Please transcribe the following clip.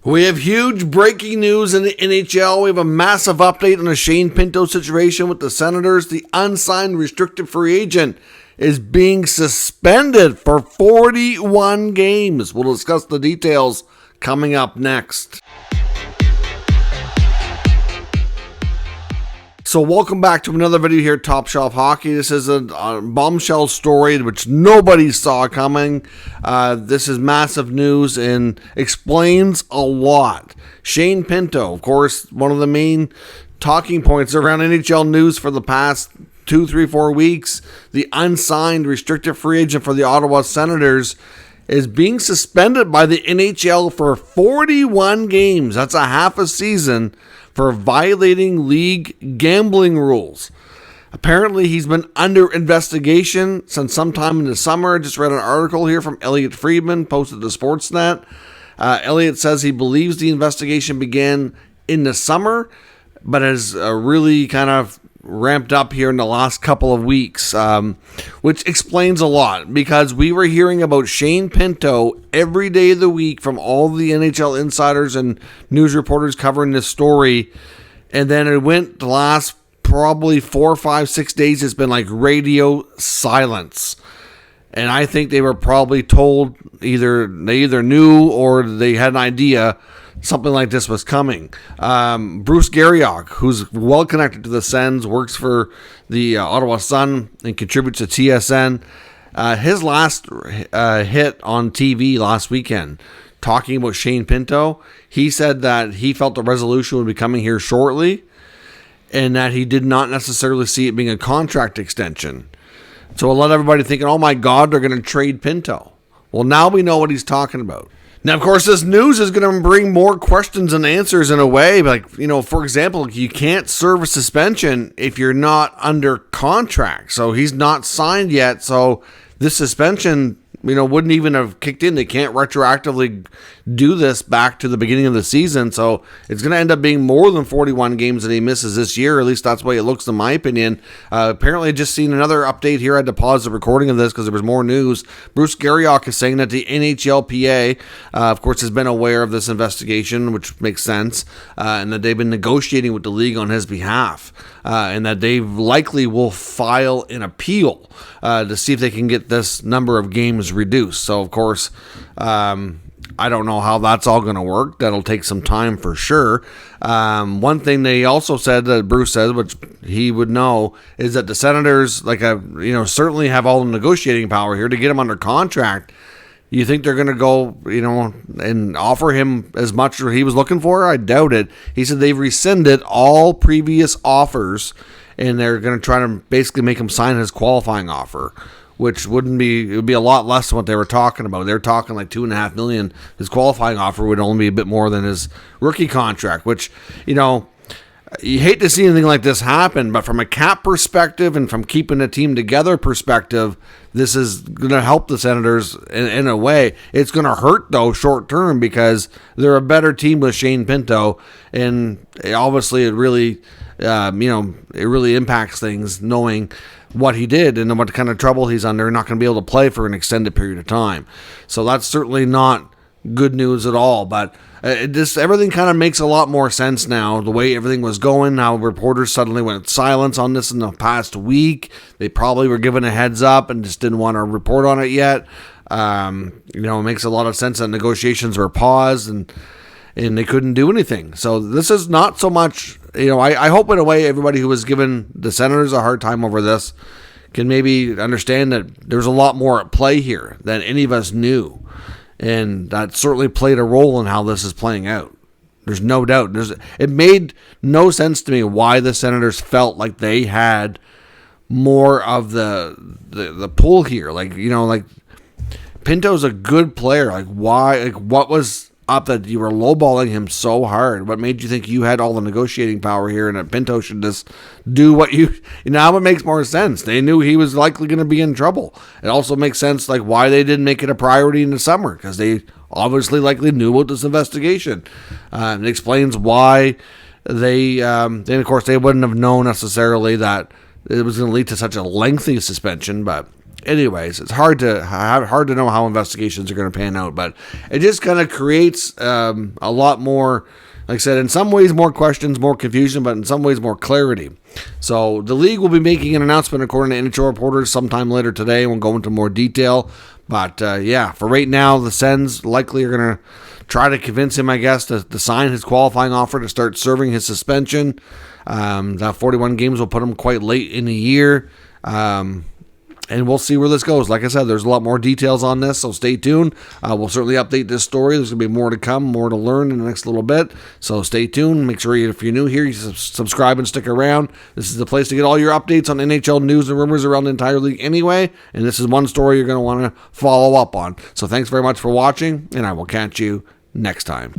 We have huge breaking news in the NHL. We have a massive update on the Shea Pinto situation with the Senators. The unsigned restricted free agent is being suspended for 41 games. We'll discuss the details coming up next. So welcome back to another video here at Top Shelf Hockey. This is a bombshell story which nobody saw coming. This is massive news and explains a lot. Shea Pinto, of course, one of the main talking points around NHL news for the past 2, 3, 4 weeks. The unsigned restricted free agent for the Ottawa Senators is being suspended by the NHL for 41 games. That's a half a season for violating league gambling rules. Apparently, he's been under investigation since sometime in the summer. I just read an article here from Elliotte Friedman, posted to Sportsnet. Elliotte says he believes the investigation began in the summer, but has really kind of ramped up here in the last couple of weeks, which explains a lot, because we were hearing about Shea Pinto every day of the week from all the NHL insiders and news reporters covering this story, and then it went the last probably 4, 5, 6 days. It's been like radio silence, and I think they were probably told they either knew or they had an idea something like this was coming. Bruce Garriock, who's well connected to the Sens, works for the Ottawa Sun and contributes to TSN. His last hit on TV last weekend, talking about Shea Pinto, he said that he felt the resolution would be coming here shortly and that he did not necessarily see it being a contract extension. So it let everybody thinking, oh my God, they're going to trade Pinto. Well, now we know what he's talking about. Now, of course, this news is going to bring more questions and answers in a way. Like, for example, you can't serve a suspension if you're not under contract. So he's not signed yet. So this suspension, wouldn't even have kicked in. They can't retroactively do this back to the beginning of the season. So it's going to end up being more than 41 games that he misses this year. At least that's the way it looks, in my opinion. Apparently, just seen another update here. I had to pause the recording of this because there was more news. Bruce Garriock is saying that the NHLPA, of course, has been aware of this investigation, which makes sense, and that they've been negotiating with the league on his behalf, and that they likely will file an appeal to see if they can get this number of games reduced. So, of course, I don't know how that's all going to work. That'll take some time for sure. One thing they also said, that Bruce said, which he would know, is that the Senators, certainly have all the negotiating power here to get him under contract. You think they're going to go, and offer him as much as he was looking for? I doubt it. He said they've rescinded all previous offers, and they're going to try to basically make him sign his qualifying offer, which it would be a lot less than what they were talking about. They were talking like $2.5 million. His qualifying offer would only be a bit more than his rookie contract, which, you hate to see anything like this happen, but from a cap perspective and from keeping the team together perspective, this is going to help the Senators in a way. It's going to hurt, though, short term, because they're a better team with Shea Pinto, and obviously it really, it really impacts things knowing what he did and what kind of trouble he's under, not going to be able to play for an extended period of time. So that's certainly not good news at all, but everything kind of makes a lot more sense now, the way everything was going. Now reporters suddenly went silence on this in the past week. They probably were given a heads up and just didn't want to report on it yet. It makes a lot of sense that negotiations were paused and they couldn't do anything. So this is not so much, I hope in a way everybody who was giving the Senators a hard time over this can maybe understand that there's a lot more at play here than any of us knew. And that certainly played a role in how this is playing out. There's no doubt. It made no sense to me why the Senators felt like they had more of the pull here. Like Pinto's a good player. Like why? Like what was up that you were lowballing him so hard? What made you think you had all the negotiating power here and that Pinto should just do what now it makes more sense. They knew he was likely going to be in trouble. It also makes sense like why they didn't make it a priority in the summer, because they obviously likely knew about this investigation. It explains why then of course they wouldn't have known necessarily that it was going to lead to such a lengthy suspension, but anyways, it's hard to know how investigations are going to pan out, but it just kind of creates a lot more, like I said, in some ways more questions, more confusion, but in some ways more clarity. So the league will be making an announcement according to NHL reporters sometime later today. We'll go into more detail, but yeah, for right now, the Sens likely are going to try to convince him, I guess, to sign his qualifying offer to start serving his suspension. That 41 games will put him quite late in the year. And we'll see where this goes. Like I said, there's a lot more details on this, so stay tuned. We'll certainly update this story. There's going to be more to come, more to learn in the next little bit. So stay tuned. Make sure if you're new here, you subscribe and stick around. This is the place to get all your updates on NHL news and rumors around the entire league anyway. And this is one story you're going to want to follow up on. So thanks very much for watching, and I will catch you next time.